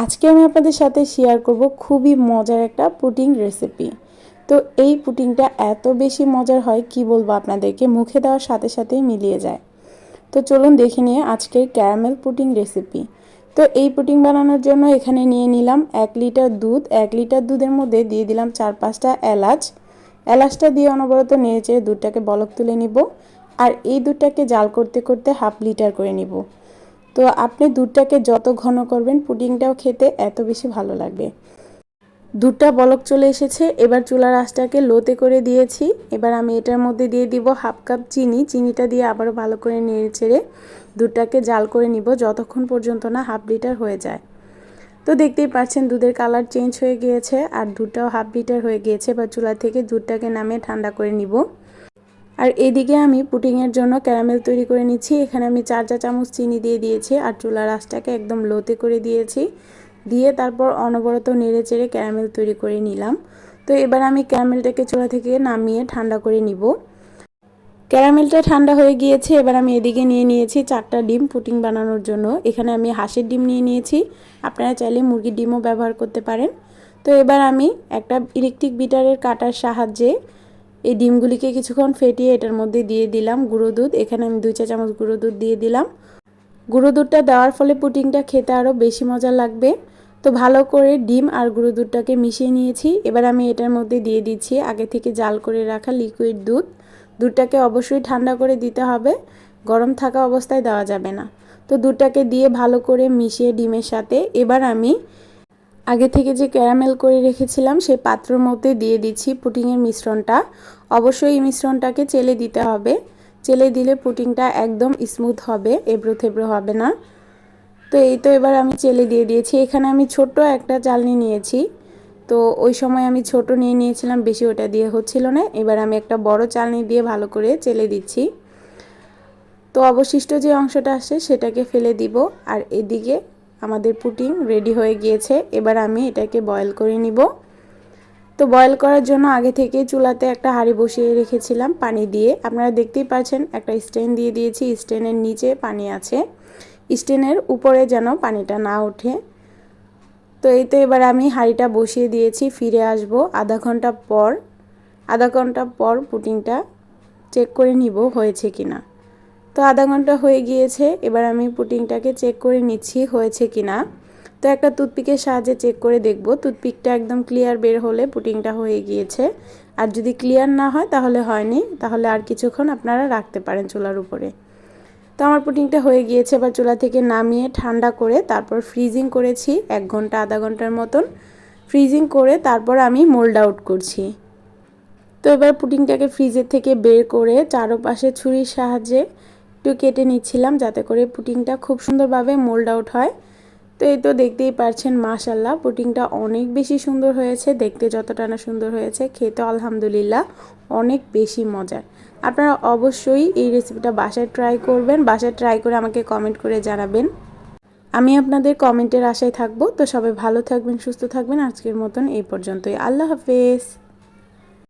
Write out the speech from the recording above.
আজকে আমি আপনাদের সাথে শেয়ার করব খুবই মজার একটা পুডিং রেসিপি। তো এই পুডিংটা এত বেশি মজার হয় কি বলবো আপনাদেরকে, মুখে দেওয়ার সাথে সাথেই মিলিয়ে যায়। তো চলুন দেখে নিয়ে আজকের ক্যারামেল পুডিং রেসিপি। তো এই পুডিং বানানোর জন্য এখানে নিয়ে নিলাম 1 লিটার দুধ। 1 লিটার দুধের মধ্যে দিয়ে দিলাম 4-5টা এলাচ। এলাচটা দিয়ে অনবরত নেড়েচেড়ে দুধটাকে বলক তুলে নিব। আর এই দুধটাকে জাল করতে করতে হাফ লিটার করে নিব। তো আপনি দুধটাকে যত ঘন করবেন পুডিংটাও খেতে এত বেশি ভালো লাগবে। দুধটা বলক চলে এসেছে, এবার চুলার আঁচটাকে লোতে করে দিয়েছি। এবার আমি এটার মধ্যে দিয়ে দিব হাফ কাপ চিনি। চিনিটা দিয়ে আবারও ভালো করে নেড়ে চেড়ে দুধটাকে জাল করে নিব যতক্ষণ পর্যন্ত না হাফ লিটার হয়ে যায়। তো দেখতেই পাচ্ছেন দুধের কালার চেঞ্জ হয়ে গিয়েছে আর দুধটাও হাফ লিটার হয়ে গিয়েছে। এবার চুলা থেকে দুধটাকে নামিয়ে ঠান্ডা করে নিব। আর এদিকে আমি পুডিংয়ের জন্য ক্যারামেল তৈরি করে নিচ্ছি। এখানে আমি 4 চা চামচ চিনি দিয়ে দিয়েছি আর চুলার আঁচটাকে একদম লোতে করে দিয়েছি। দিয়ে তারপর অনবরত নেড়ে চেড়ে ক্যারামেল তৈরি করে নিলাম। তো এবার আমি ক্যারামেলটাকে চুলা থেকে নামিয়ে ঠান্ডা করে নিব। ক্যারামেলটা ঠান্ডা হয়ে গিয়েছে। এবার আমি এদিকে নিয়ে নিয়েছি 4টা ডিম পুডিং বানানোর জন্য। এখানে আমি হাঁসের ডিম নিয়ে নিয়েছি, আপনারা চাইলে মুরগির ডিমও ব্যবহার করতে পারেন। তো এবার আমি একটা ইলেকট্রিক বিটারের কাটার সাহায্যে এই ডিমগুলিকে কিছুক্ষণ ফেটিয়ে এটার মধ্যে দিয়ে দিলাম গুঁড়ো দুধ। এখানে আমি 2 চা চামচ গুঁড়ো দুধ দিয়ে দিলাম। গুঁড়ো দুধটা দেওয়ার ফলে পুডিংটা খেতে আরও বেশি মজা লাগবে। তো ভালো করে ডিম আর গুঁড়ো দুধটাকে মিশিয়ে নিয়েছি। এবার আমি এটার মধ্যে দিয়ে দিচ্ছি আগে থেকে জাল করে রাখা লিকুইড দুধ। দুধটাকে অবশ্যই ঠান্ডা করে দিতে হবে, গরম থাকা অবস্থায় দেওয়া যাবে না। তো দুধটাকে দিয়ে ভালো করে মিশিয়ে ডিমের সাথে এবার আমি আগে থেকে যে ক্যারামেল করে রেখেছিলাম সেই পাত্রের মধ্যে দিয়ে দিচ্ছি পুডিংয়ের মিশ্রণটা। অবশ্যই এই মিশ্রণটাকে চেলে দিতে হবে, চেলে দিলে পুডিংটা একদম স্মুথ হবে, এবড়ো থেবড়ো হবে না। তো এই তো এবার আমি চেলে দিয়ে দিয়েছি। এখানে আমি ছোট্ট একটা চালনি নিয়েছি, তো ওই সময় আমি ছোট নিয়ে নিয়েছিলাম, বেশি ওটা দিয়ে হচ্ছিল না। এবার আমি একটা বড় চালনি দিয়ে ভালো করে চেলে দিচ্ছি। তো অবশিষ্ট যে অংশটা আসে সেটাকে ফেলে দিব। আর এদিকে আমাদের পুডিং রেডি হয়ে গিয়েছে। এবার আমি এটাকে বয়েল করে নিব। তো বয়েল করার জন্য আগে থেকে চুলাতে একটা হাঁড়ি বসিয়ে রেখেছিলাম পানি দিয়ে। আপনারা দেখতেই পাচ্ছেন একটা স্ট্যান্ড দিয়ে দিয়েছি, স্ট্যান্ডের নিচে পানি আছে, স্ট্যান্ডের উপরে যেন পানিটা না ওঠে। তো এই তো এবার আমি হাঁড়িটা বসিয়ে দিয়েছি, ফিরে আসব আধা ঘন্টা পর। আধা ঘন্টা পর পুডিংটা চেক করে নিব হয়েছে কিনা। তো আধা ঘন্টা হয়ে গিয়েছে। এবার আমি পুডিংটাকে চেক করে নিচ্ছি হয়েছে কিনা। তো একটা টুথপিকের সাহায্যে চেক করে দেখব, টুথপিকটা একদম ক্লিয়ার বের হলে পুডিংটা হয়ে গিয়েছে। আর যদি ক্লিয়ার না হয় তাহলে হয়নি, তাহলে আর কিছুক্ষণ আপনারা রাখতে পারেন চুলার উপরে। তো আমার পুডিংটা হয়ে গিয়েছে। এবার চুলা থেকে নামিয়ে ঠান্ডা করে তারপর ফ্রিজিং করেছি 1 ঘন্টা আধা ঘন্টার মতন। ফ্রিজিং করে তারপর আমি মোল্ড আউট করছি। তো এবার পুডিংটাকে ফ্রিজের থেকে বের করে চারপাশে ছুরির সাহায্যে একটু কেটে নিচ্ছিলাম যাতে করে পুডিংটা খুব সুন্দরভাবে মোল্ড আউট হয়। তো এই তো দেখতেই পারছেন মাশাআল্লাহ পুডিংটা অনেক বেশি সুন্দর হয়েছে, দেখতে যতটা না সুন্দর হয়েছে খেতে আলহামদুলিল্লাহ অনেক বেশি মজার। আপনারা অবশ্যই এই রেসিপিটা বাসায় ট্রাই করবেন, বাসায় ট্রাই করে আমাকে কমেন্ট করে জানাবেন। আমি আপনাদের কমেন্টের আশায় থাকবো। তো সবাই ভালো থাকবেন, সুস্থ থাকবেন। আজকের মতন এই পর্যন্তই। আল্লাহ হাফেজ।